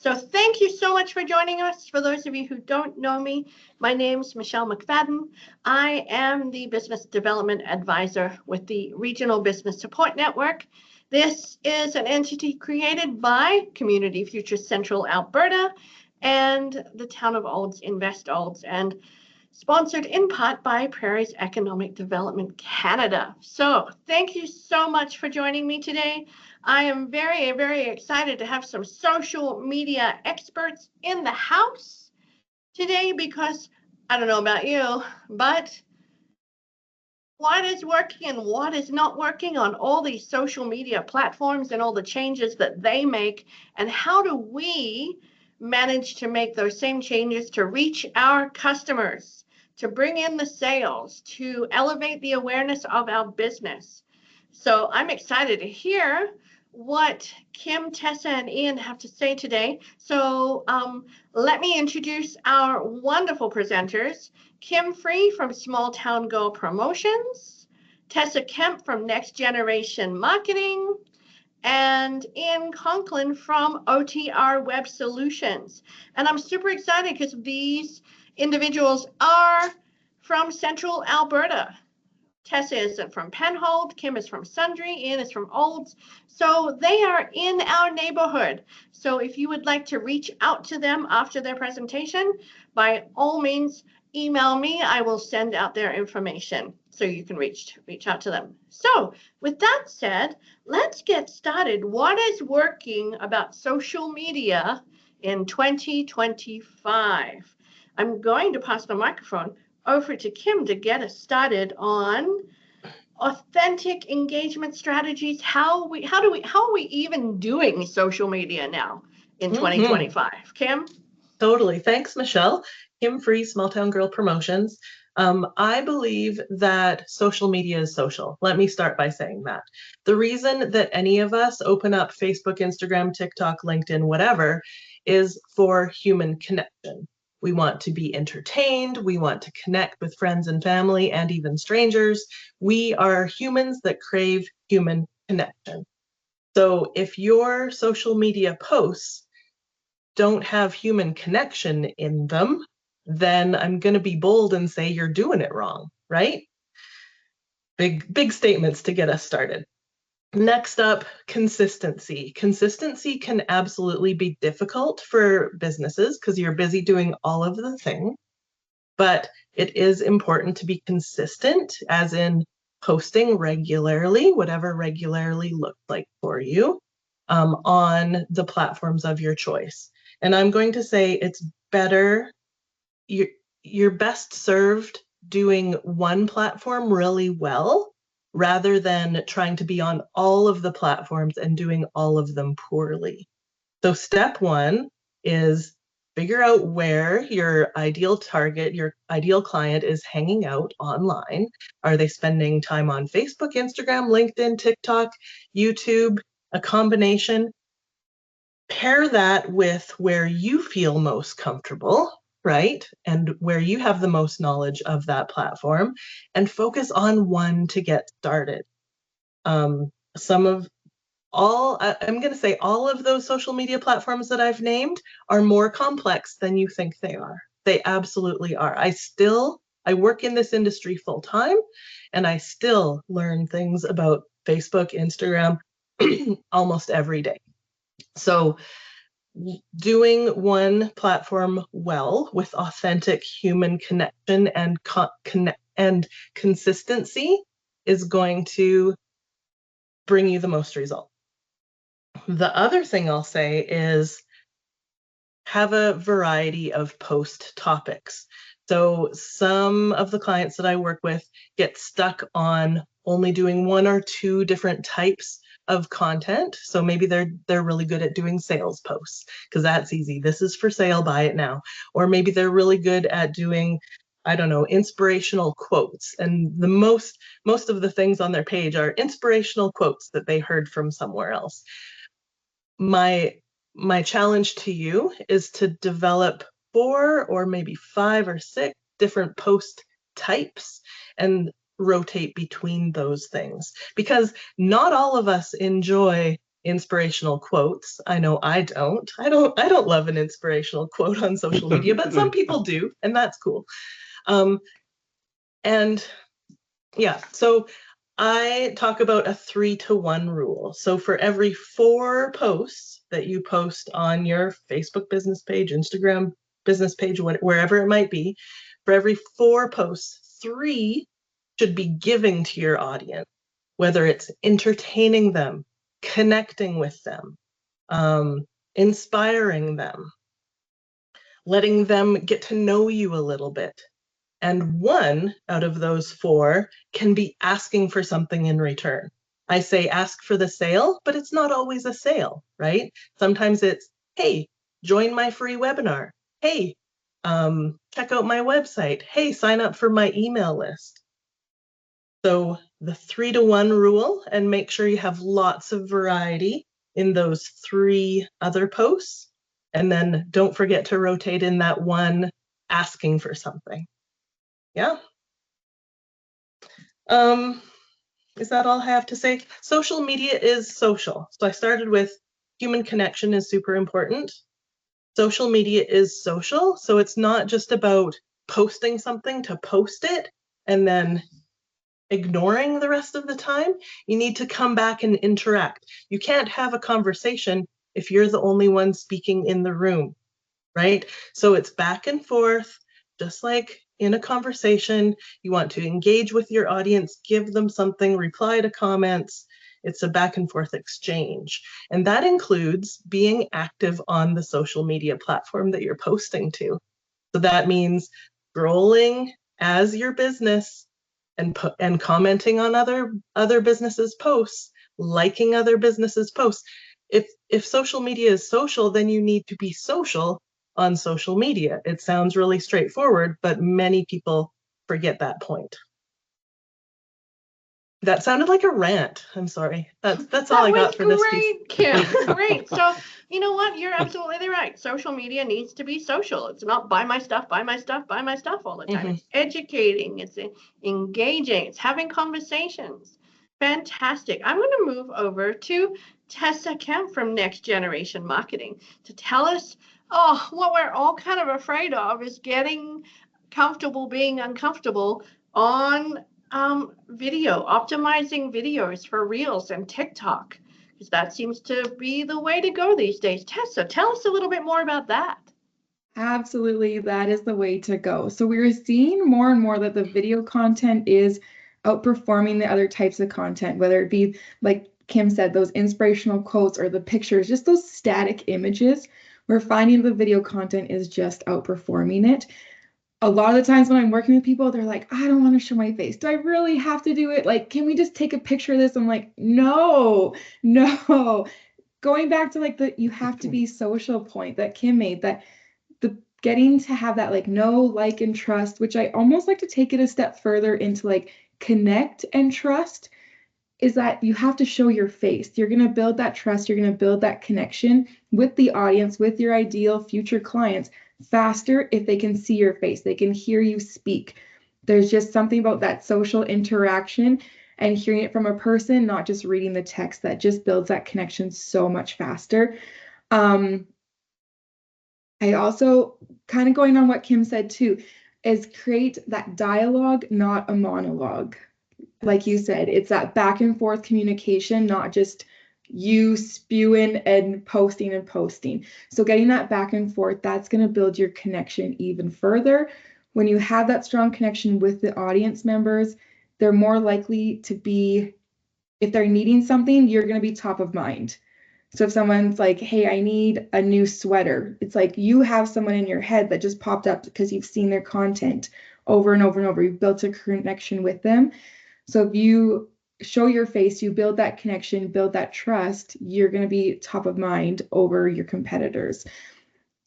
So thank you so much for joining us. For those of you who don't know me, my name's Michelle McFadden. I am the Business Development Advisor with the Regional Business Support Network. This is an entity created by Community Futures Central Alberta and the town of Olds, Invest Olds, and sponsored in part by Prairie's Economic Development Canada. So thank you so much for joining me today. I am very, very excited to have some social media experts in the house today because I don't know about you, but what is working and what is not working on all these social media platforms and all the changes that they make, and how do we manage to make those same changes to reach our customers, to bring in the sales, to elevate the awareness of our business. So I'm excited to hear what Kim, Tessa, and Ian have to say today. So let me introduce our wonderful presenters. Kim Free from Small Town Girl Promotions, Tessa Kemp from Next Generation Marketing, and Ian Conklin from OTR Web Solutions. And I'm super excited because these individuals are from Central Alberta. Tessa is from Penhold, Kim is from Sundre, Ian is from Olds. So they are in our neighborhood. So if you would like to reach out to them after their presentation, by all means, email me. I will send out their information so you can reach out to them. So with that said, let's get started. What is working about social media in 2025? I'm going to pass the microphone over to Kim to get us started on authentic engagement strategies. How are we even doing social media now in 2025? Kim? Totally. Thanks, Michelle. Kim Free, Small Town Girl Promotions. I believe that social media is social. Let me start by saying that. The reason that any of us open up Facebook, Instagram, TikTok, LinkedIn, whatever, is for human connection. We want to be entertained. We want to connect with friends and family and even strangers. We are humans that crave human connection. So if your social media posts don't have human connection in them, then I'm going to be bold and say you're doing it wrong, right? Big statements to get us started. Next up, consistency. Consistency can absolutely be difficult for businesses because you're busy doing all of the things, but it is important to be consistent, as in posting regularly, whatever regularly looks like for you, on the platforms of your choice. And I'm going to say it's better, you're best served doing one platform really well rather than trying to be on all of the platforms and doing all of them poorly. So step one is figure out where your ideal target, your ideal client is hanging out online. Are they spending time on Facebook, Instagram, LinkedIn, TikTok, YouTube, a combination? Pair that with where you feel most comfortable, right? And where you have the most knowledge of that platform, and focus on one to get started. I'm going to say all of those social media platforms that I've named are more complex than you think they are. They absolutely are. I work in this industry full time, and I still learn things about Facebook, Instagram almost every day. So doing one platform well with authentic human connection and consistency is going to bring you the most result. The other thing I'll say is have a variety of post topics. So some of the clients that I work with get stuck on only doing one or two different types of content. So maybe they're really good at doing sales posts because that's easy. This is for sale, buy it now. Or maybe they're really good at doing, I don't know, inspirational quotes. And the most of the things on their page are inspirational quotes that they heard from somewhere else. My challenge to you is to develop 4 or maybe 5 or 6 different post types and rotate between those things, because not all of us enjoy inspirational quotes. I know I don't. I don't love an inspirational quote on social media, but some people do, and that's cool. And yeah, so I talk about a 3-to-1 rule. So for every 4 posts that you post on your Facebook business page, Instagram business page, wherever it might be, for every 4 posts, 3 should be giving to your audience, whether it's entertaining them, connecting with them, inspiring them, letting them get to know you a little bit. And 1 out of those 4 can be asking for something in return. I say ask for the sale, but it's not always a sale, right? Sometimes it's, hey, join my free webinar. Hey, check out my website. Hey, sign up for my email list. So the 3-to-1 rule, and make sure you have lots of variety in those 3 other posts. And then don't forget to rotate in that 1 asking for something. Yeah. Is that all I have to say? Social media is social. So I started with human connection is super important. Social media is social. So it's not just about posting something to post it and then ignoring the rest of the time. You need to come back and interact. You can't have a conversation if you're the only one speaking in the room, right? So it's back and forth, just like in a conversation. You want to engage with your audience, give them something, reply to comments. It's a back and forth exchange. And that includes being active on the social media platform that you're posting to. So that means scrolling as your business and commenting on other businesses' posts, liking other businesses' posts. If social media is social, then you need to be social on social media. It sounds really straightforward, but many people forget that point. That sounded like a rant. I'm sorry. That's all I got for this piece. Kim. Great. So you know what? You're absolutely right. Social media needs to be social. It's not buy my stuff, buy my stuff, buy my stuff all the time. It's educating. It's engaging. It's having conversations. Fantastic. I'm going to move over to Tessa Kemp from Next Generation Marketing to tell us, what we're all kind of afraid of is getting comfortable being uncomfortable on video, optimizing videos for Reels and TikTok, because that seems to be the way to go these days. Tessa, tell us a little bit more about that. Absolutely, that is the way to go. So we're seeing more and more that the video content is outperforming the other types of content, whether it be, like Kim said, those inspirational quotes or the pictures, just those static images. We're finding the video content is just outperforming it. A lot of the times when I'm working with people, they're like, I don't want to show my face. Do I really have to do it? Like, can we just take a picture of this? I'm like, no. Going back to like you have to be social point that Kim made, that the getting to have that like know, like, and trust, which I almost like to take it a step further into like connect and trust, is that you have to show your face. You're going to build that trust. You're going to build that connection with the audience, with your ideal future clients faster if they can see your face. They can hear you speak. There's just something about that social interaction and hearing it from a person, not just reading the text, that just builds that connection so much faster. I also, kind of going on what Kim said too, is create that dialogue, not a monologue. Like you said, it's that back and forth communication, not just you spewing and posting. So getting that back and forth, that's going to build your connection even further. When you have that strong connection with the audience members, they're more likely to be, if they're needing something, you're going to be top of mind. So if someone's like, hey, I need a new sweater, it's like you have someone in your head that just popped up because you've seen their content over and over and over. You've built a connection with them. So if you show your face, you build that connection, build that trust, you're going to be top of mind over your competitors.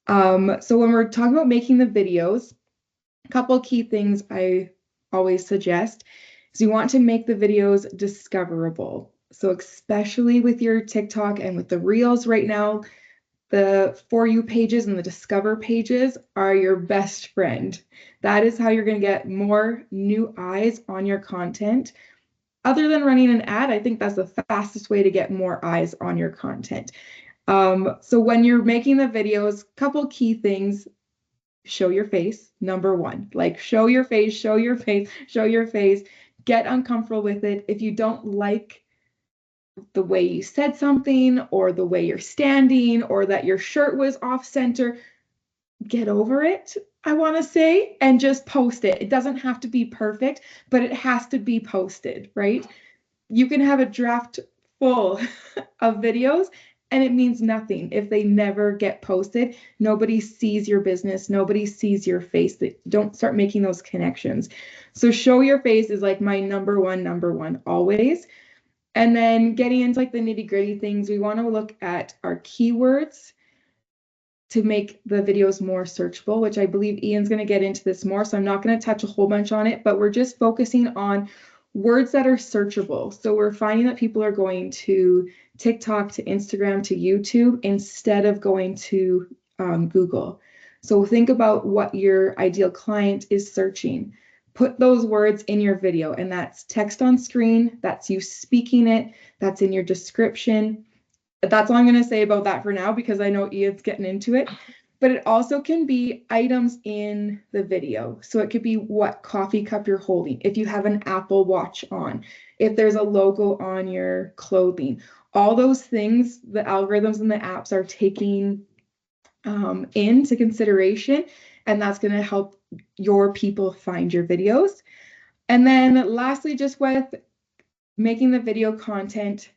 So when we're talking about making the videos, a couple key things I always suggest is you want to make the videos discoverable. So especially with your TikTok and with the Reels right now, the For You pages and the Discover pages are your best friend. That is how you're going to get more new eyes on your content. other than running an ad, I think that's the fastest way to get more eyes on your content. So when you're making the videos, couple key things: show your face, number one. Like, show your face, show your face, show your face. Get uncomfortable with it. If you don't like the way you said something, or the way you're standing, or that your shirt was off center, get over it, I want to say, and just post it. It doesn't have to be perfect, but it has to be posted, right? You can have a draft full of videos and it means nothing if they never get posted. Nobody sees your business. Nobody sees your face. Don't start making those connections. So show your face is like my number one always. And then getting into like the nitty gritty things, we want to look at our keywords to make the videos more searchable, which I believe Ian's going to get into this more. So I'm not going to touch a whole bunch on it, but we're just focusing on words that are searchable. So we're finding that people are going to TikTok, to Instagram, to YouTube instead of going to Google. So think about what your ideal client is searching. Put those words in your video, and that's text on screen, that's you speaking it, that's in your description. That's all I'm going to say about that for now, because I know Ian's getting into it. But it also can be items in the video. So it could be what coffee cup you're holding, if you have an Apple Watch on, if there's a logo on your clothing. All those things, the algorithms and the apps are taking into consideration, and that's going to help your people find your videos. And then lastly, just with making the video content,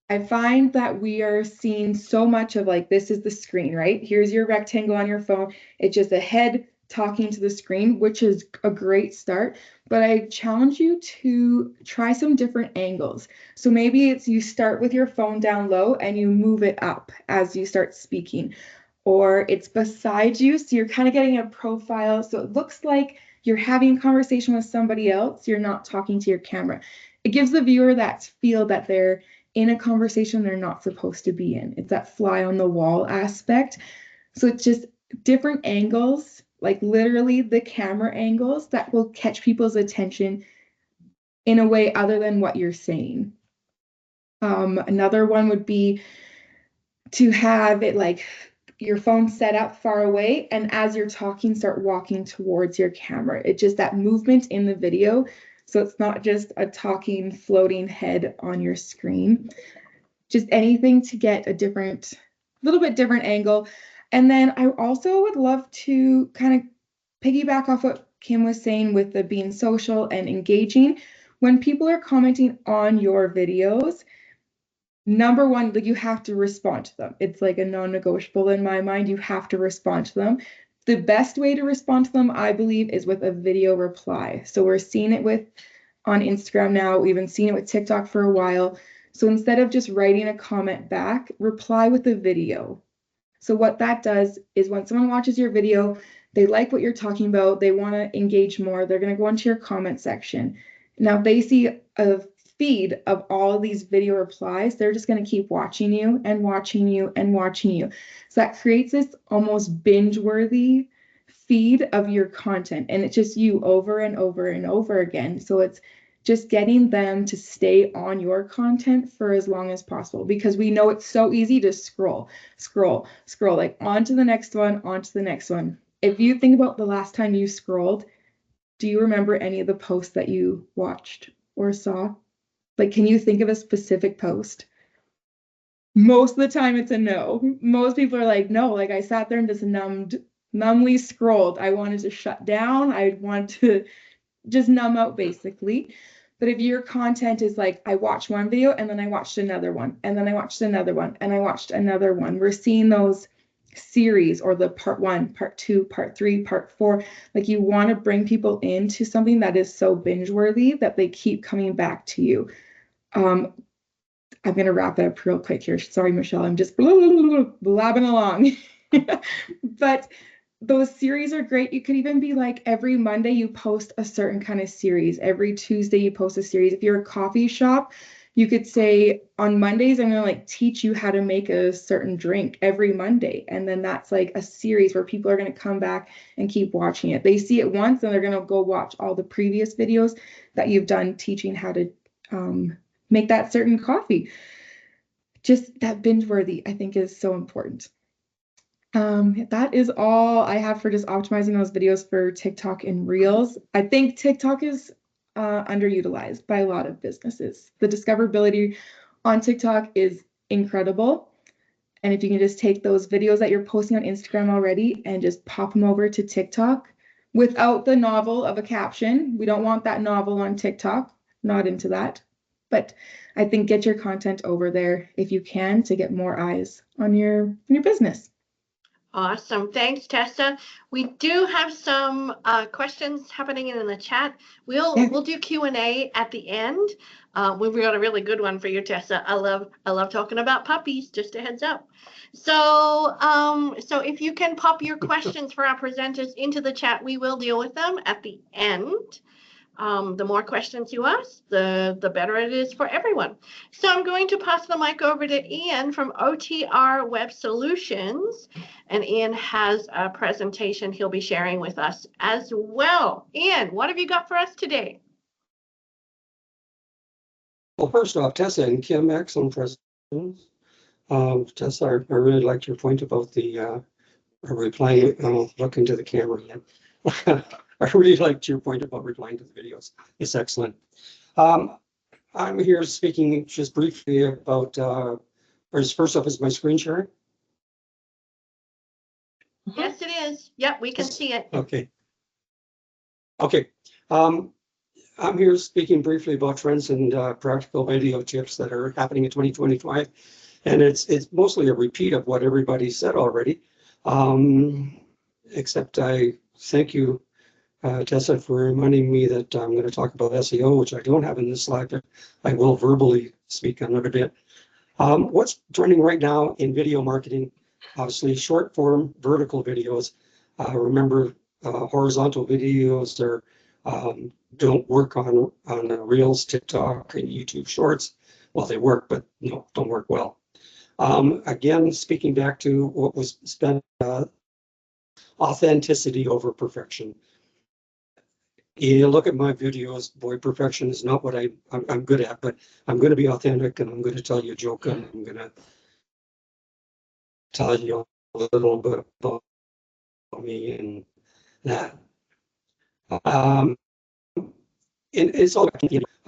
I find that we are seeing so much of like, this is the screen, right? Here's your rectangle on your phone. It's just a head talking to the screen, which is a great start. But I challenge you to try some different angles. So maybe it's you start with your phone down low and you move it up as you start speaking. Or it's beside you, so you're kind of getting a profile. So it looks like you're having a conversation with somebody else. You're not talking to your camera. It gives the viewer that feel that they're in a conversation they're not supposed to be in. It's that fly on the wall aspect. So it's just different angles, like literally the camera angles, that will catch people's attention in a way other than what you're saying. Another one would be to have it like your phone set up far away, and as you're talking, start walking towards your camera. It's just that movement in the video. So it's not just a talking, floating head on your screen. Just anything to get a little bit different angle. And then I also would love to kind of piggyback off what Kim was saying with the being social and engaging. When people are commenting on your videos, number one, like, you have to respond to them. It's like a non-negotiable in my mind. You have to respond to them. The best way to respond to them, I believe, is with a video reply. So we're seeing it on Instagram now. We've been seeing it with TikTok for a while. So instead of just writing a comment back, reply with a video. So what that does is when someone watches your video, they like what you're talking about, they want to engage more, they're going to go into your comment section. Now, if they see a feed of all of these video replies, they're just going to keep watching you and watching you and watching you. So that creates this almost binge-worthy feed of your content, and it's just you over and over and over again. So it's just getting them to stay on your content for as long as possible, because we know it's so easy to scroll, like onto the next one, onto the next one. If you think about the last time you scrolled, do you remember any of the posts that you watched or saw? Like, can you think of a specific post? Most of the time it's a no. Most people are like, no, like I sat there and just numbly scrolled. I wanted to shut down. I want to just numb out, basically. But if your content is like, I watched one video and then I watched another one, and then I watched another one, and I watched another one, we're seeing those series, or the part 1, part 2, part 3, part 4. Like, you want to bring people into something that is so binge worthy that they keep coming back to you. I'm going to wrap it up real quick here. Sorry, Michelle, I'm just blabbing along. But those series are great. You could even be like, every Monday you post a certain kind of series. Every Tuesday you post a series. If you're a coffee shop, you could say, on Mondays, I'm going to like teach you how to make a certain drink every Monday. And then that's like a series where people are going to come back and keep watching it. They see it once and they're going to go watch all the previous videos that you've done teaching how to make that certain coffee. Just that binge worthy, I think, is so important. That is all I have for just optimizing those videos for TikTok and Reels. I think TikTok is underutilized by a lot of businesses. The discoverability on TikTok is incredible. And if you can just take those videos that you're posting on Instagram already and just pop them over to TikTok without the novel of a caption. We don't want that novel on TikTok. Not into that. But I think get your content over there if you can to get more eyes on your business. Awesome. Thanks, Tessa. We do have some questions happening in the chat. We'll do Q&A at the end. We've got a really good one for you, Tessa. I love talking about puppies, just a heads up. So so if you can pop your questions for our presenters into the chat, we will deal with them at the end. The more questions you ask, the better it is for everyone. So I'm going to pass the mic over to Ian from OTR Web Solutions. And Ian has a presentation he'll be sharing with us as well. Ian, what have you got for us today? Well, first off, Tessa and Kim, excellent presentations. Tessa, I really liked your point about the replying. Look into the camera again. I really liked your point about replying to the videos. It's excellent. I'm here speaking just briefly about, first off, is my screen sharing? Yes, it is. Yep, we can see it. Okay. Okay. I'm here speaking briefly about trends and practical video tips that are happening in 2025. And it's mostly a repeat of what everybody said already. Except I thank you, Tessa, for reminding me that I'm going to talk about SEO, which I don't have in this slide, but I will verbally speak on it a bit. What's trending right now in video marketing? Obviously, short form vertical videos. Remember, horizontal videos are don't work on Reels, TikTok, and YouTube Shorts. Well, they work, but don't work well. Again, speaking back to what was spent, authenticity over perfection. You look at my videos, boy, perfection is not what I'm good at, but I'm going to be authentic, and I'm going to tell you a joke, and I'm going to tell you a little bit about me and that. And it's all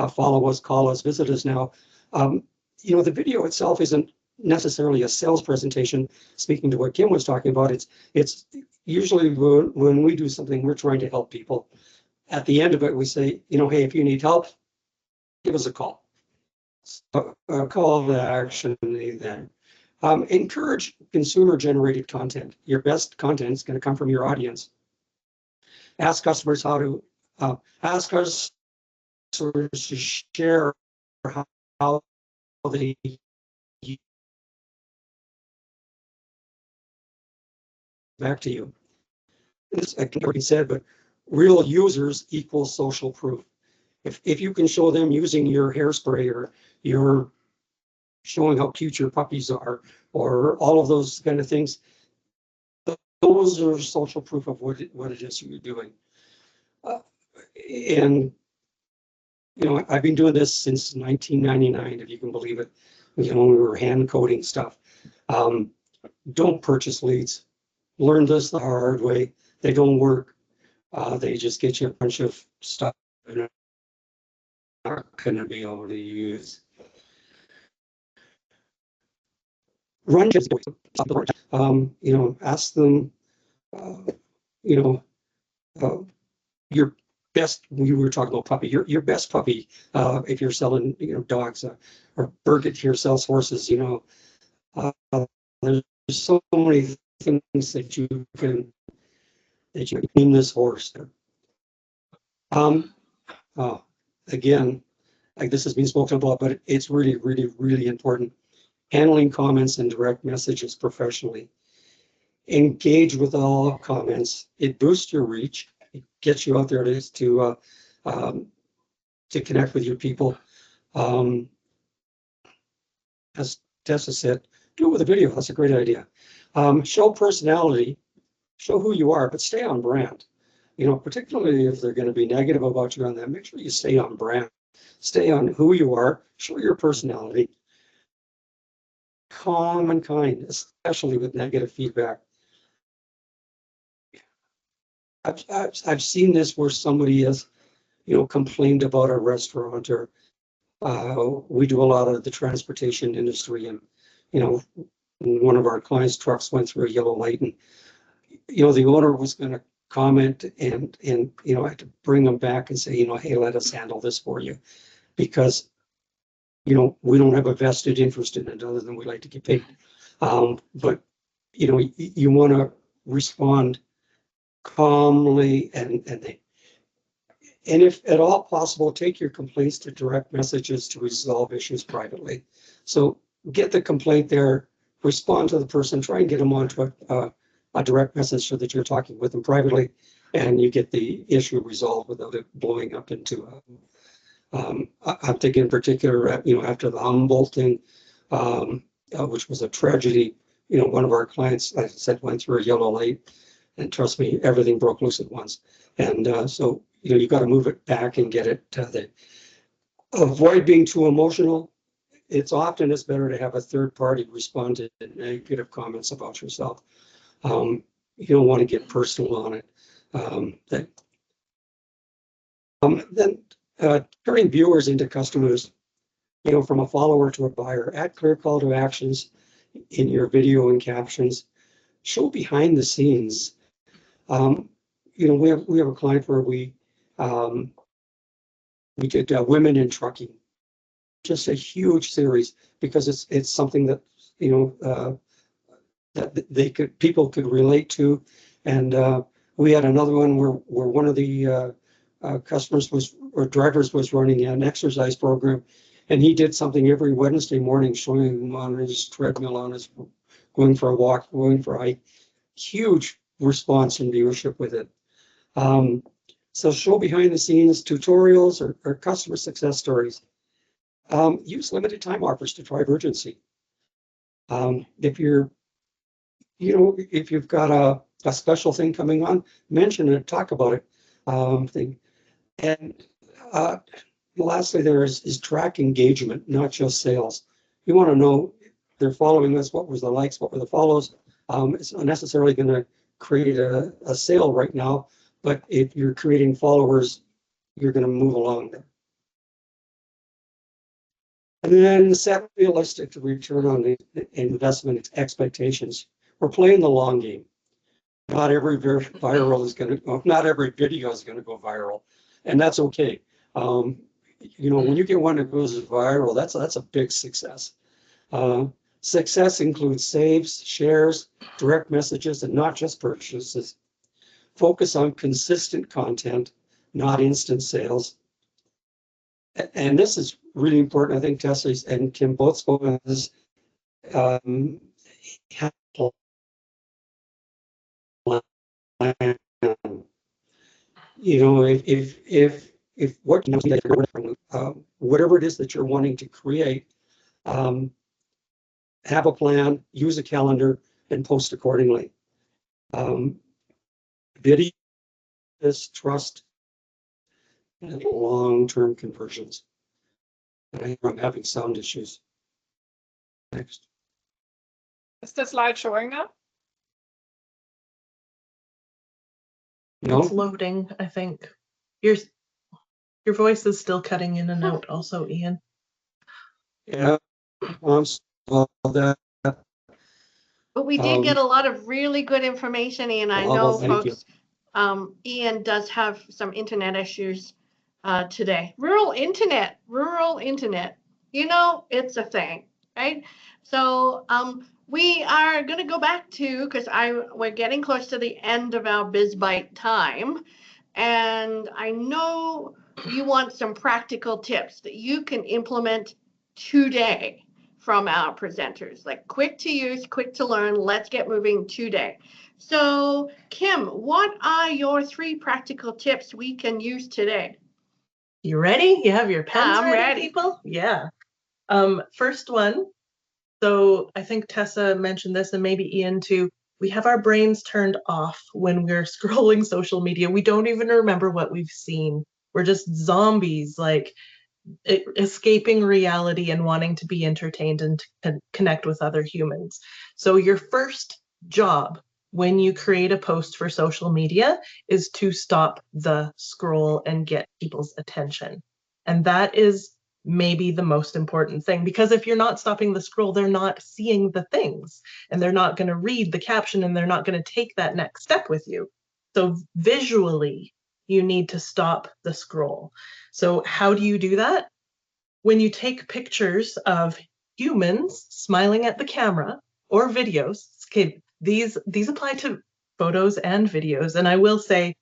follow us, call us, visit us now. The video itself isn't necessarily a sales presentation. Speaking to what Kim was talking about, it's usually when we do something, we're trying to help people. At the end of it, we say, hey, if you need help, give us a call. So, call to action then. Encourage consumer-generated content. Your best content is going to come from your audience. Ask customers to share how they back to you. This I can already said, but real users equal social proof. If you can show them using your hairspray, or you're showing how cute your puppies are, or all of those kind of things, those are social proof of what it is you're doing. And I've been doing this since 1999, if you can believe it. When we were hand coding stuff. Don't purchase leads. Learn this the hard way. They don't work. They just get you a bunch of stuff that are not going to be able to use. Run just ask them, your best, we were talking about puppy, your best puppy, if you're selling, dogs, or Burger sells horses, there's so many things that you can name this horse. Again, like this has been spoken about, but it's really, really, really important. Handling comments and direct messages professionally. Engage with all comments. It boosts your reach. It gets you out there to connect with your people. As Tessa said, do it with a video. That's a great idea. Show personality, show who you are, but stay on brand. Particularly if they're going to be negative about you on that, make sure you stay on brand. Stay on who you are, show your personality, calm and kind, especially with negative feedback. I've seen this where somebody has, complained about a restaurant, or we do a lot of the transportation industry, and, one of our clients' trucks went through a yellow light, and, the owner was going to comment, and, I had to bring them back and say, hey, let us handle this for you, because, we don't have a vested interest in it other than we like to get paid. But, you want to respond calmly, and if at all possible, take your complaints to direct messages to resolve issues privately. So get the complaint there, respond to the person, try and get them onto a direct message so that you're talking with them privately, and you get the issue resolved without it blowing up into I'm thinking in particular, after the Humboldt thing, which was a tragedy, one of our clients, like I said, went through a yellow light, and trust me, everything broke loose at once. And so, you got to move it back and get it avoid being too emotional. It's better to have a third party respond to negative comments about yourself. You don't want to get personal on it. Then turning viewers into customers, from a follower to a buyer. Add clear call to actions in your video and captions. Show behind the scenes. We have a client where we did women in trucking, just a huge series, because it's something that that people could relate to. And we had another one where one of the drivers was running an exercise program, and he did something every Wednesday morning, showing him on his treadmill, on his going for a walk, going for a hike. Huge response and viewership with it. So show behind the scenes tutorials or customer success stories. Use limited time offers to drive urgency. If you've got a special thing coming on, mention it, talk about it. And lastly, there is track engagement, not just sales. You want to know they're following us, what was the likes, what were the follows. It's not necessarily going to create a sale right now, but if you're creating followers, you're going to move along there. And then set realistic return on the investment expectations. We're playing the long game. Not every viral is going to, not every video is going to go viral, and that's okay. When you get one that goes viral, that's a big success. Success includes saves, shares, direct messages, and not just purchases. Focus on consistent content, not instant sales. And this is really important. I think Tessa and Kim both spoke on this. If what whatever it is that you're wanting to create, have a plan, use a calendar, and post accordingly. Video is trust and long-term conversions. And I'm having sound issues. Next. Is the slide showing now? No. It's loading, I think. Your voice is still cutting in and out also, Ian. Yeah. But we did get a lot of really good information, and I know folks, Ian does have some internet issues today. Rural internet, it's a thing, right? So we are going to go back to, because we're getting close to the end of our Biz Bite time, and I know you want some practical tips that you can implement today from our presenters, like quick to use, quick to learn. Let's get moving today. So Kim, what are your 3 practical tips we can use today? You ready? You have your pens I'm ready, people? Yeah. First one. So I think Tessa mentioned this, and maybe Ian too. We have our brains turned off when we're scrolling social media. We don't even remember what we've seen. We're just zombies. Like, escaping reality and wanting to be entertained and to connect with other humans. So your first job when you create a post for social media is to stop the scroll and get people's attention. And that is maybe the most important thing, because if you're not stopping the scroll, they're not seeing the things and they're not going to read the caption and they're not going to take that next step with you. So visually, you need to stop the scroll. So how do you do that? When you take pictures of humans smiling at the camera or videos, okay, these apply to photos and videos. And I will say,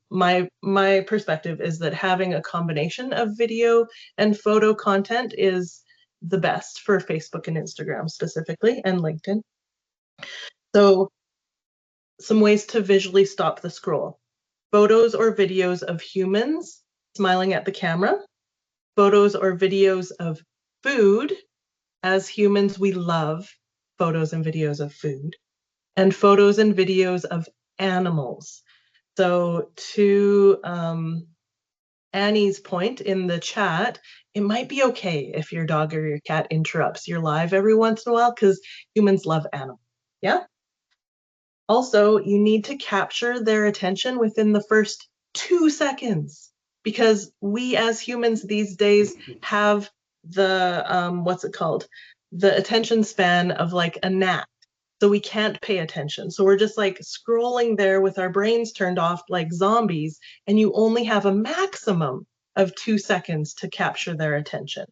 my perspective is that having a combination of video and photo content is the best for Facebook and Instagram specifically, and LinkedIn. So some ways to visually stop the scroll: photos or videos of humans smiling at the camera, photos or videos of food. As humans, we love photos and videos of food, and photos and videos of animals. So to Annie's point in the chat, it might be okay if your dog or your cat interrupts your live every once in a while, because humans love animals. Yeah. Also, you need to capture their attention within the first 2 seconds, because we as humans these days have the, what's it called? The attention span of like a gnat. So we can't pay attention. So we're just like scrolling there with our brains turned off like zombies, and you only have a maximum of 2 seconds to capture their attention.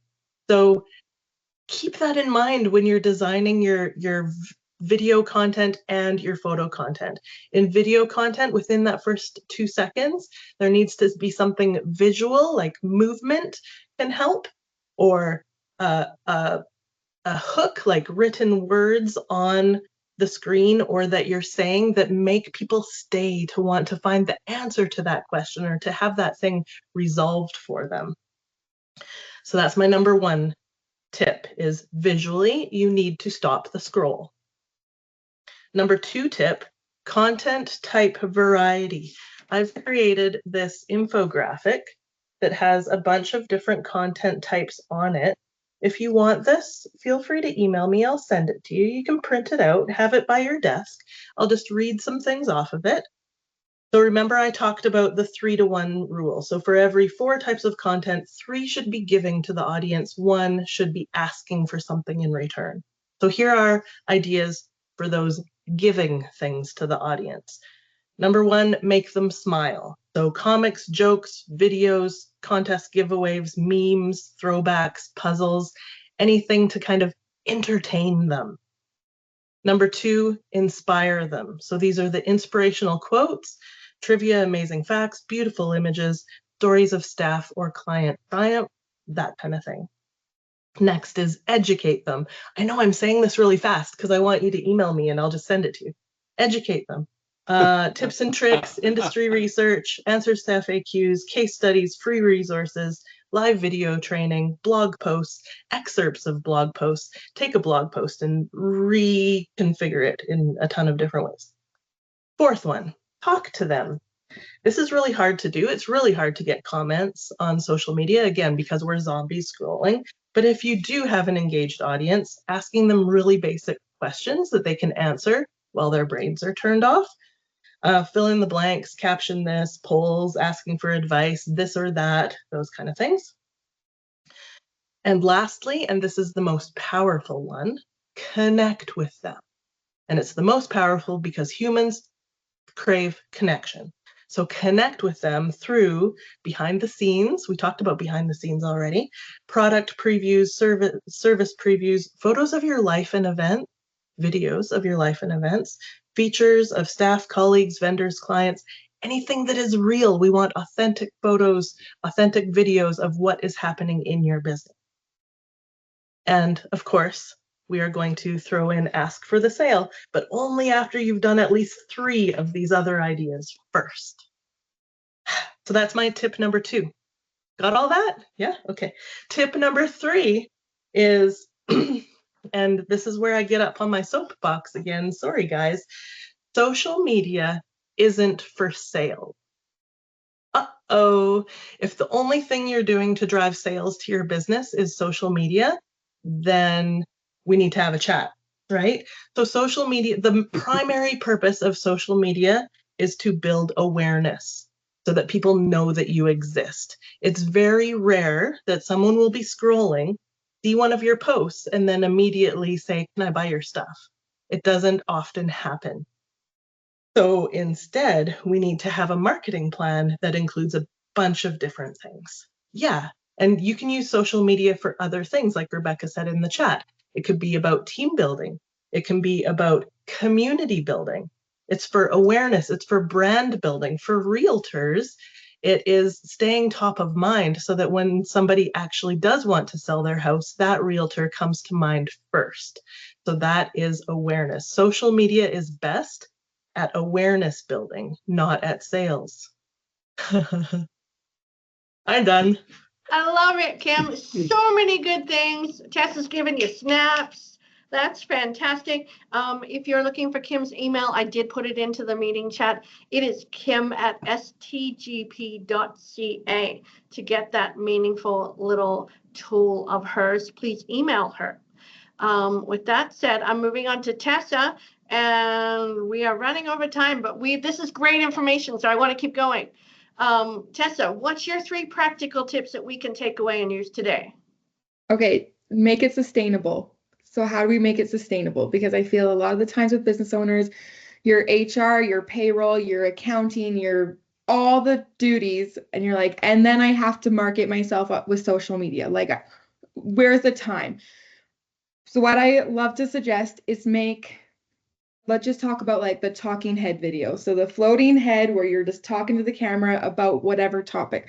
So keep that in mind when you're designing your video content and your photo content. In video content, within that first 2 seconds, there needs to be something visual, like movement can help, or a hook, like written words on the screen or that you're saying that make people stay to want to find the answer to that question or to have that thing resolved for them. So that's my number 1 tip, is visually, you need to stop the scroll. Number 2 tip, content type variety. I've created this infographic that has a bunch of different content types on it. If you want this, feel free to email me. I'll send it to you. You can print it out, have it by your desk. I'll just read some things off of it. So remember, I talked about the 3-to-1 rule. So for every 4 types of content, 3 should be giving to the audience, 1 should be asking for something in return. So here are ideas for those giving things to the audience. Number 1, make them smile. So comics, jokes, videos, contest giveaways, memes, throwbacks, puzzles, anything to kind of entertain them. Number 2, inspire them. So these are the inspirational quotes, trivia, amazing facts, beautiful images, stories of staff or client triumph, that kind of thing. Next is educate them. I know I'm saying this really fast because I want you to email me and I'll just send it to you. Educate them. Tips and tricks, industry research, answers to FAQs, case studies, free resources, live video training, blog posts, excerpts of blog posts. Take a blog post and reconfigure it in a ton of different ways. 4th one, talk to them. This is really hard to do. It's really hard to get comments on social media, again, because we're zombies scrolling. But if you do have an engaged audience, asking them really basic questions that they can answer while their brains are turned off. Fill in the blanks, caption this, polls, asking for advice, this or that, those kind of things. And lastly, and this is the most powerful one, connect with them. And it's the most powerful because humans crave connection. So connect with them through behind the scenes. We talked about behind the scenes already. Product previews, service previews, photos of your life and event, videos of your life and events, features of staff, colleagues, vendors, clients, anything that is real. We want authentic photos, authentic videos of what is happening in your business. And of course, we are going to throw in ask for the sale, but only after you've done at least 3 of these other ideas first. So that's my tip number 2. Got all that? Yeah, okay. Tip number 3 is, and this is where I get up on my soapbox again, sorry guys, social media isn't for sale. Uh-oh, if the only thing you're doing to drive sales to your business is social media, then we need to have a chat, right? So social media, the primary purpose of social media is to build awareness so that people know that you exist. It's very rare that someone will be scrolling, see one of your posts, and then immediately say, "Can I buy your stuff?" It doesn't often happen. So instead, we need to have a marketing plan that includes a bunch of different things. Yeah, and you can use social media for other things, like Rebecca said in the chat. It could be about team building. It can be about community building. It's for awareness. It's for brand building. For realtors, it is staying top of mind so that when somebody actually does want to sell their house, that realtor comes to mind first. So that is awareness. Social media is best at awareness building, not at sales. I'm done. I love it, Kim. So many good things. Tessa's given you snaps. That's fantastic. If you're looking for Kim's email, I did put it into the meeting chat. It is kim@stgp.ca. To get that meaningful little tool of hers, please email her. With that said, I'm moving on to Tessa, and we are running over time, but this is great information, so I want to keep going. Tessa, what's your 3 practical tips that we can take away and use today? Okay, make it sustainable. So how do we make it sustainable? Because I feel a lot of the times with business owners, your HR, your payroll, your accounting, your all the duties, and you're like, and then I have to market myself up with social media. Like, where's the time? So what I love to suggest is let's just talk about like the talking head video. So the floating head where you're just talking to the camera about whatever topic.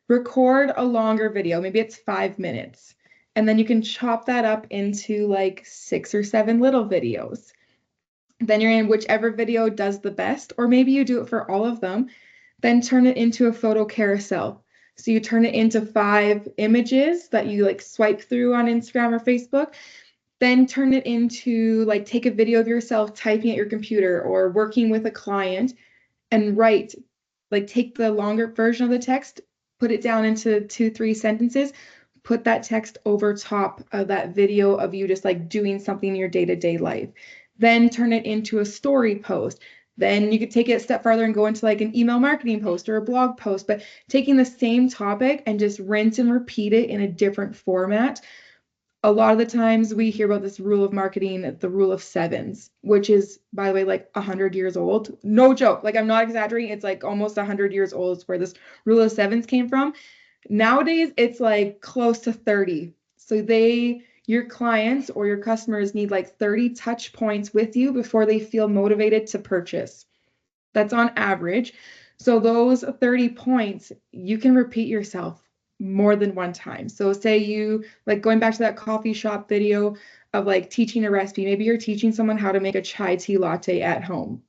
Record a longer video, maybe it's 5 minutes. And then you can chop that up into like 6 or 7 little videos. Then you're in whichever video does the best, or maybe you do it for all of them, then turn it into a photo carousel. So you turn it into 5 images that you like swipe through on Instagram or Facebook, then turn it into like take a video of yourself typing at your computer or working with a client and write, like take the longer version of the text, put it down into 2-3 sentences, put that text over top of that video of you just like doing something in your day-to-day life. Then turn it into a story post. Then you could take it a step farther and go into like an email marketing post or a blog post, but taking the same topic and just rinse and repeat it in a different format. A lot of the times we hear about this rule of marketing, the rule of 7s, which is, by the way, like 100 years old. No joke. Like, I'm not exaggerating. It's like almost 100 years old is where this rule of 7s came from. Nowadays, it's like close to 30. So your clients or your customers need like 30 touch points with you before they feel motivated to purchase. That's on average. So those 30 points, you can repeat yourself more than one time. So say you, like going back to that coffee shop video of like teaching a recipe, maybe you're teaching someone how to make a chai tea latte at home,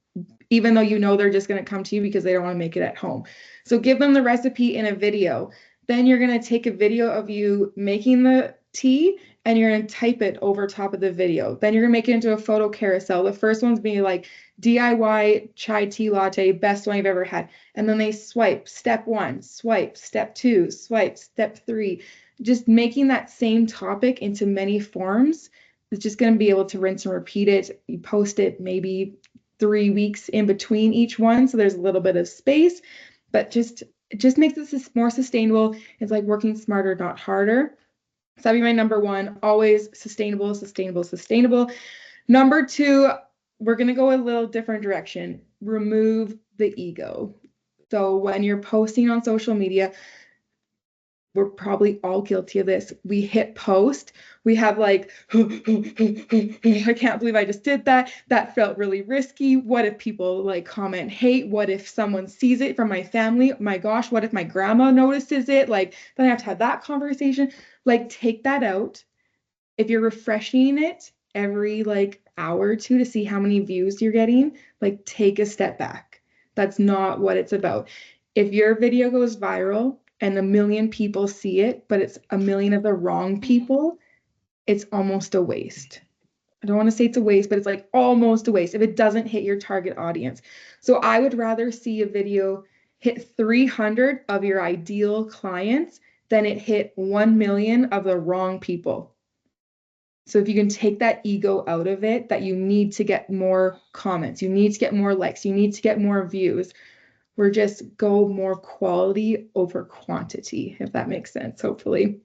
even though you know they're just going to come to you because they don't want to make it at home. So give them the recipe in a video. Then you're going to take a video of you making the tea and you're going to type it over top of the video. Then you're going to make it into a photo carousel. The first one's being like DIY chai tea latte, best one I've ever had. And then they swipe step 1, swipe step 2, swipe step 3. Just making that same topic into many forms is just going to be able to rinse and repeat it. You post it maybe 3 weeks in between each one, so there's a little bit of space, but it just makes this more sustainable. It's like working smarter, not harder. So that'd be my number 1, always sustainable, sustainable, sustainable. Number 2, we're going to go a little different direction. Remove the ego. So when you're posting on social media, we're probably all guilty of this. We hit post. We have like, I can't believe I just did that. That felt really risky. What if people like comment hate? What if someone sees it from my family? My gosh, what if my grandma notices it? Like, then I have to have that conversation. Like, take that out. If you're refreshing it every like hour or 2 to see how many views you're getting, like take a step back. That's not what it's about. If your video goes viral and 1 million people see it, but it's 1 million of the wrong people, it's almost a waste. I don't want to say it's a waste, but it's like almost a waste if it doesn't hit your target audience. So I would rather see a video hit 300 of your ideal clients than it hit 1 million of the wrong people. So if you can take that ego out of it, that you need to get more comments, you need to get more likes, you need to get more views, we're just go more quality over quantity, if that makes sense, hopefully.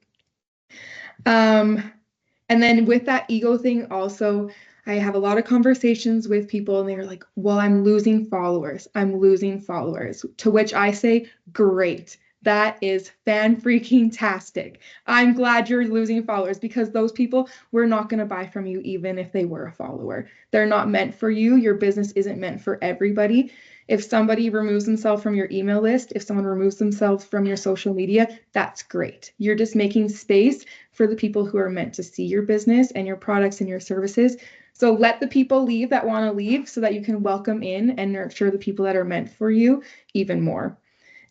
And then with that ego thing also, I have a lot of conversations with people and they're like, well, I'm losing followers. I'm losing followers. To which I say, great. That is fan-freaking-tastic. I'm glad you're losing followers because those people were not going to buy from you even if they were a follower. They're not meant for you. Your business isn't meant for everybody. If somebody removes themselves from your email list, if someone removes themselves from your social media, that's great. You're just making space for the people who are meant to see your business and your products and your services. So let the people leave that want to leave so that you can welcome in and nurture the people that are meant for you even more.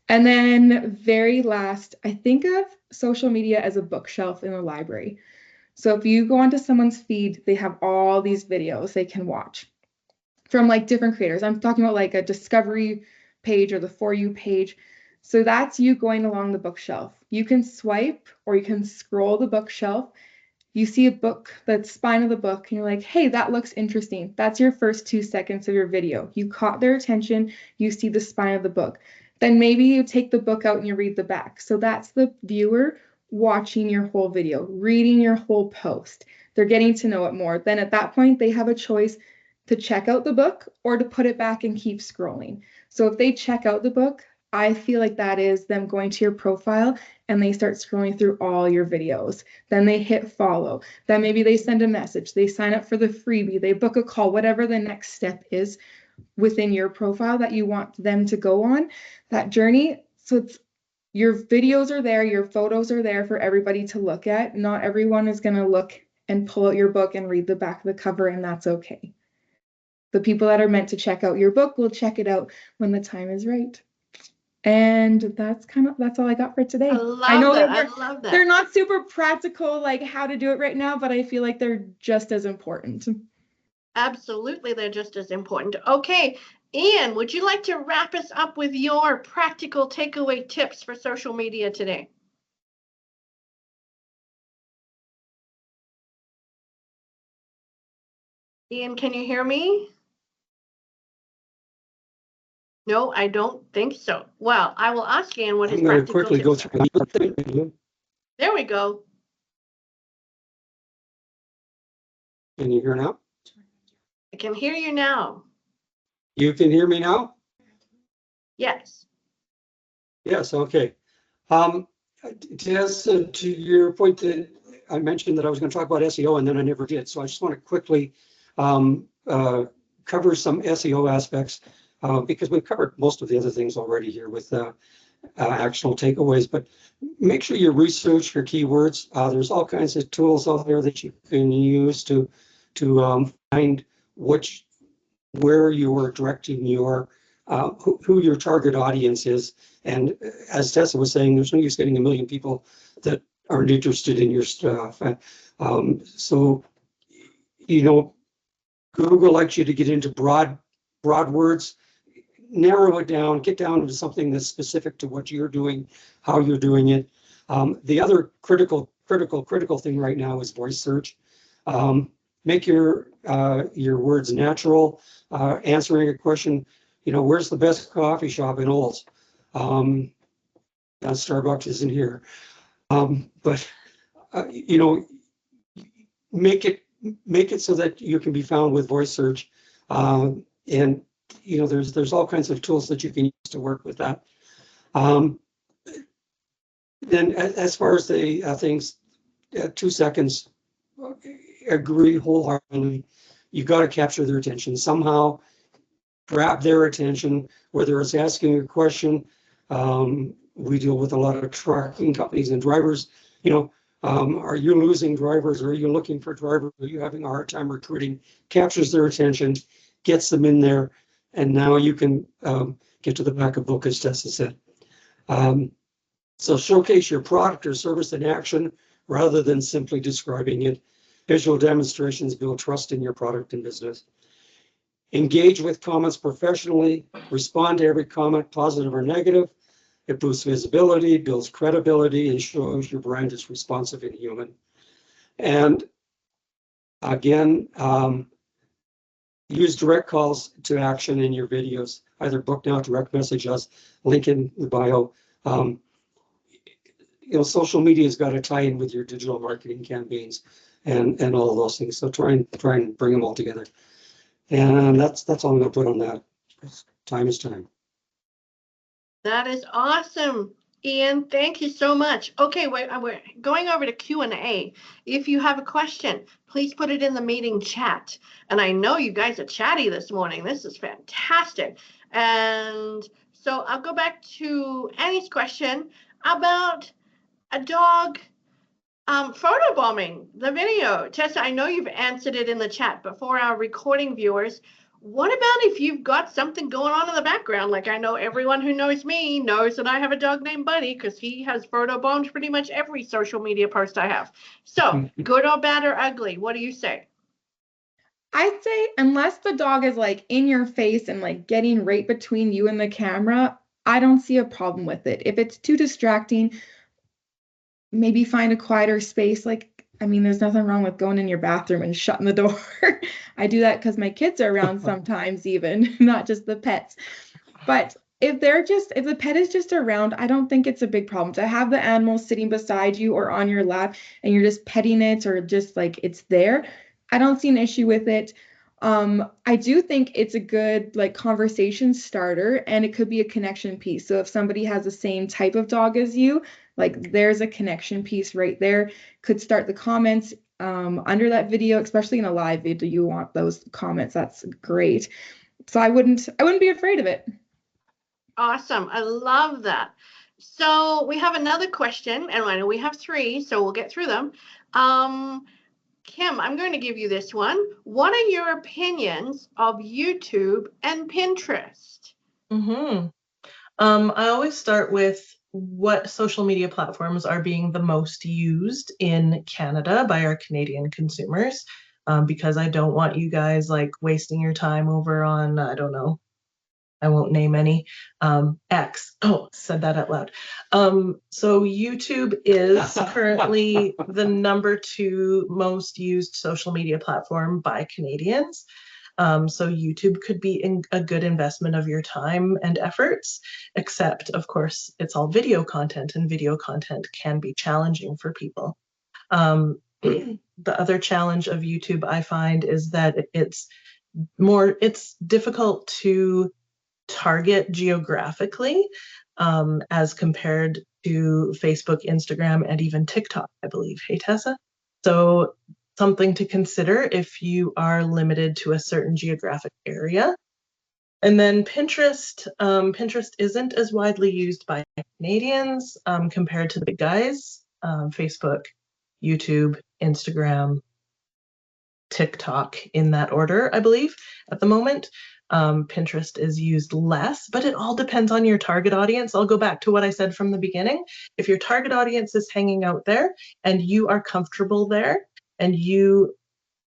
And then very last, I think of social media as a bookshelf in a library. So if you go onto someone's feed, they have all these videos they can watch from like different creators. I'm talking about like a discovery page or the For You page. So that's you going along the bookshelf. You can swipe or you can scroll the bookshelf. You see a book, the spine of the book, and you're like, hey, that looks interesting. That's your first 2 seconds of your video. You caught their attention. You see the spine of the book. Then maybe you take the book out and you read the back. So that's the viewer watching your whole video, reading your whole post. They're getting to know it more. Then at that point, they have a choice to check out the book or to put it back and keep scrolling. So if they check out the book, I feel like that is them going to your profile and they start scrolling through all your videos. Then they hit follow. Then maybe they send a message. They sign up for the freebie. They book a call, whatever the next step is within your profile that you want them to go on that journey. So it's your videos are there, your photos are there for everybody to look at. Not everyone is going to look and pull out your book and read the back of the cover, and that's okay. The people that are meant to check out your book will check it out when the time is right. And that's all I got for today. I love that. They're not super practical, like how to do it right now, but I feel like they're just as important. Absolutely, they're just as important. Okay, Ian, would you like to wrap us up with your practical takeaway tips for social media today? Ian, can you hear me? No, I don't think so. Well, I will ask Ian what his I'm going to practical quickly go tips are. through. There we go. Can you hear now? I can hear you now. You can hear me now? Yes. Yes, okay. Tess, to your point that I mentioned that I was going to talk about SEO and then I never did. So I just want to quickly cover some SEO aspects because we've covered most of the other things already here with actual takeaways, but make sure you research your keywords. There's all kinds of tools out there that you can use to find where you are directing your who your target audience is. And as Tessa was saying, there's no use getting 1 million people that aren't interested in your stuff. So, you know, Google likes you to get into broad words, narrow it down, get down to something that's specific to what you're doing, how you're doing it. The other critical thing right now is voice search. Make your words natural. Answering a question, you know, where's the best coffee shop in Olds? Starbucks isn't here, but you know, make it so that you can be found with voice search, and you know, there's all kinds of tools that you can use to work with that. Then as far as the things, 2 seconds, agree wholeheartedly. You got to capture their attention somehow. Grab their attention, whether it's asking a question. We deal with a lot of trucking companies and drivers. You know, are you losing drivers? Are you looking for drivers? Are you having a hard time recruiting? Captures their attention, gets them in there, and now you can get to the back of book, as Tessa said. So showcase your product or service in action rather than simply describing it. Visual demonstrations build trust in your product and business. Engage with comments professionally, respond to every comment, positive or negative. It boosts visibility, builds credibility, and shows your brand is responsive and human. And again, use direct calls to action in your videos, either book now, direct message us, link in the bio. Social media has got to tie in with your digital marketing campaigns and all of those things. So try and bring them all together. And that's all I'm going to put on that. Time is time. That is awesome, Ian. Thank you so much. Okay, we're going over to Q&A. If you have a question, please put it in the meeting chat. And I know you guys are chatty this morning. This is fantastic. And so I'll go back to Annie's question about a dog photobombing the video. Tessa, I know you've answered it in the chat, but for our recording viewers, what about if you've got something going on in the background? Like I know everyone who knows me knows that I have a dog named Buddy because he has photobombed pretty much every social media post I have. So good or bad or ugly, what do you say? I'd say unless the dog is like in your face and like getting right between you and the camera, I don't see a problem with it. If it's too distracting, maybe find a quieter space. There's nothing wrong with going in your bathroom and shutting the door. I do that because my kids are around sometimes even, not just the pets. But if the pet is just around, I don't think it's a big problem. To have the animal sitting beside you or on your lap and you're just petting it or just like it's there, I don't see an issue with it. I do think it's a good like conversation starter and it could be a connection piece. So if somebody has the same type of dog as you, like there's a connection piece right there, could start the comments under that video, especially in a live video, you want those comments. That's great. So I wouldn't be afraid of it. Awesome. I love that. So we have another question, and I know we have 3, so we'll get through them. Kim, I'm going to give you this one. What are your opinions of YouTube and Pinterest? I always start with what social media platforms are being the most used in Canada by our Canadian consumers, because I don't want you guys like wasting your time over on, I don't know, I won't name any, X. Oh, said that out loud. So YouTube is currently the number 2 most used social media platform by Canadians. So YouTube could be a good investment of your time and efforts, except of course it's all video content and video content can be challenging for people. The other challenge of YouTube I find is that it's difficult to target geographically as compared to Facebook, Instagram, and even TikTok, I believe. Hey, Tessa? So something to consider if you are limited to a certain geographic area. And then Pinterest. Pinterest isn't as widely used by Canadians compared to the big guys. Facebook, YouTube, Instagram, TikTok in that order, I believe, at the moment. Pinterest is used less, but it all depends on your target audience. I'll go back to what I said from the beginning. If your target audience is hanging out there and you are comfortable there and you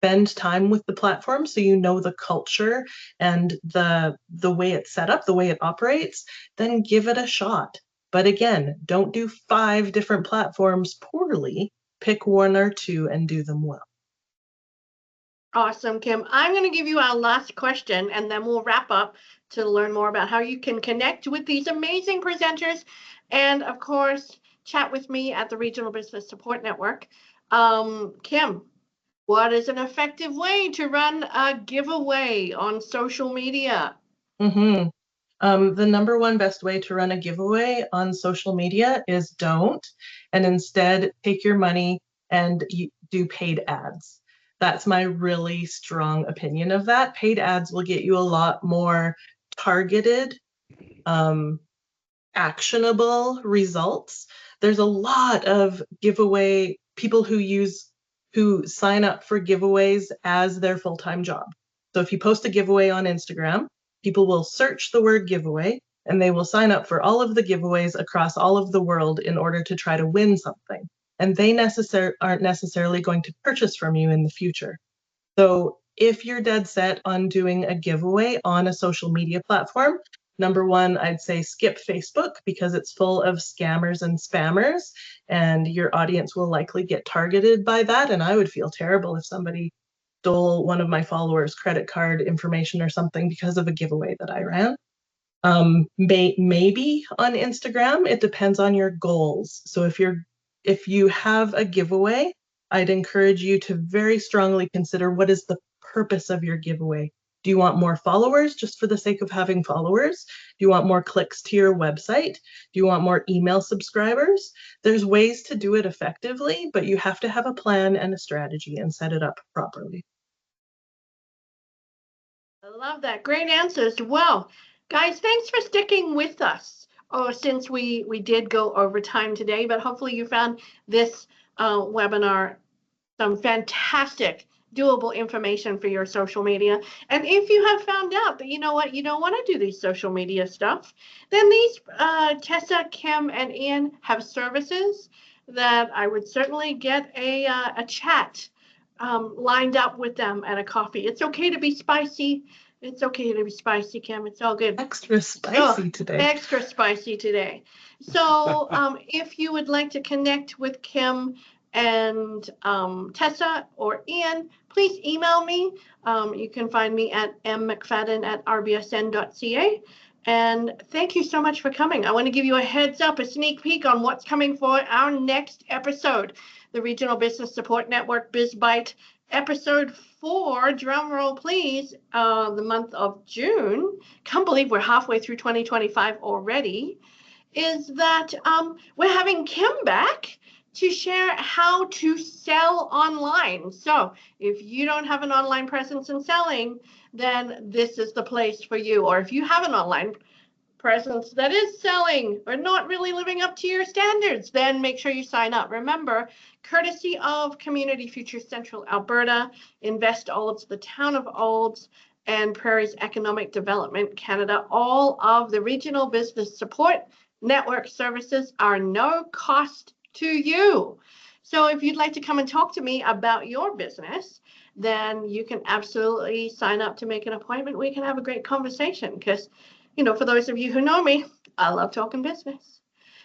spend time with the platform so you know the culture and the way it's set up, the way it operates, then give it a shot. But again, don't do 5 different platforms poorly. Pick 1 or 2 and do them well. Awesome, Kim. I'm going to give you our last question, and then we'll wrap up to learn more about how you can connect with these amazing presenters and, of course, chat with me at the Regional Business Support Network. Kim, what is an effective way to run a giveaway on social media? The number 1 best way to run a giveaway on social media is don't, and instead take your money and do paid ads. That's my really strong opinion of that. Paid ads will get you a lot more targeted, actionable results. There's a lot of giveaway people who sign up for giveaways as their full-time job. So if you post a giveaway on Instagram, people will search the word giveaway and they will sign up for all of the giveaways across all of the world in order to try to win something. And they aren't necessarily going to purchase from you in the future. So if you're dead set on doing a giveaway on a social media platform, number one, I'd say skip Facebook because it's full of scammers and spammers, and your audience will likely get targeted by that. And I would feel terrible if somebody stole one of my followers' credit card information or something because of a giveaway that I ran. Maybe on Instagram, it depends on your goals. So if you have a giveaway, I'd encourage you to very strongly consider what is the purpose of your giveaway. Do you want more followers just for the sake of having followers? Do you want more clicks to your website? Do you want more email subscribers? There's ways to do it effectively, but you have to have a plan and a strategy and set it up properly. I love that. Great answers. Well, guys, thanks for sticking with us. Oh, since we did go over time today, but hopefully you found this webinar some fantastic doable information for your social media. And if you have found out that, you know what, you don't want to do these social media stuff, then these Tessa, Kim, and Ian have services that I would certainly get a chat lined up with them at a coffee. It's okay to be spicy. It's okay to be spicy, Kim. It's all good. Extra spicy today. Extra spicy today. So if you would like to connect with Kim and Tessa or Ian, please email me. You can find me at mmcfadden@rbsn.ca. And thank you so much for coming. I want to give you a heads up, a sneak peek on what's coming for our next episode, the Regional Business Support Network Biz Bite, episode 4, drum roll please, the month of June. Can't believe we're halfway through 2025 already. Is that we're having Kim back to share how to sell online. So if you don't have an online presence in selling, then this is the place for you. Or if you have an online presence that is selling or not really living up to your standards, then make sure you sign up. Remember, courtesy of Community Futures Central Alberta, Invest Olds, the Town of Olds, and Prairie's Economic Development Canada, all of the Regional Business Support Network services are no cost to you. So if you'd like to come and talk to me about your business, then you can absolutely sign up to make an appointment. We can have a great conversation because, you know, for those of you who know me, I love talking business.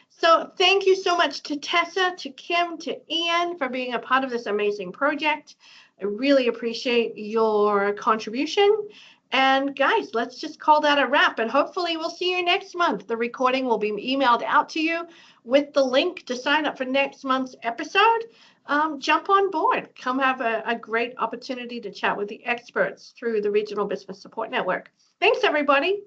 So thank you so much to Tessa, to Kim, to Ian for being a part of this amazing project. I really appreciate your contribution. And guys, let's just call that a wrap. And hopefully we'll see you next month. The recording will be emailed out to you with the link to sign up for next month's episode. Jump on board. Come have a great opportunity to chat with the experts through the Regional Business Support Network. Thanks, everybody.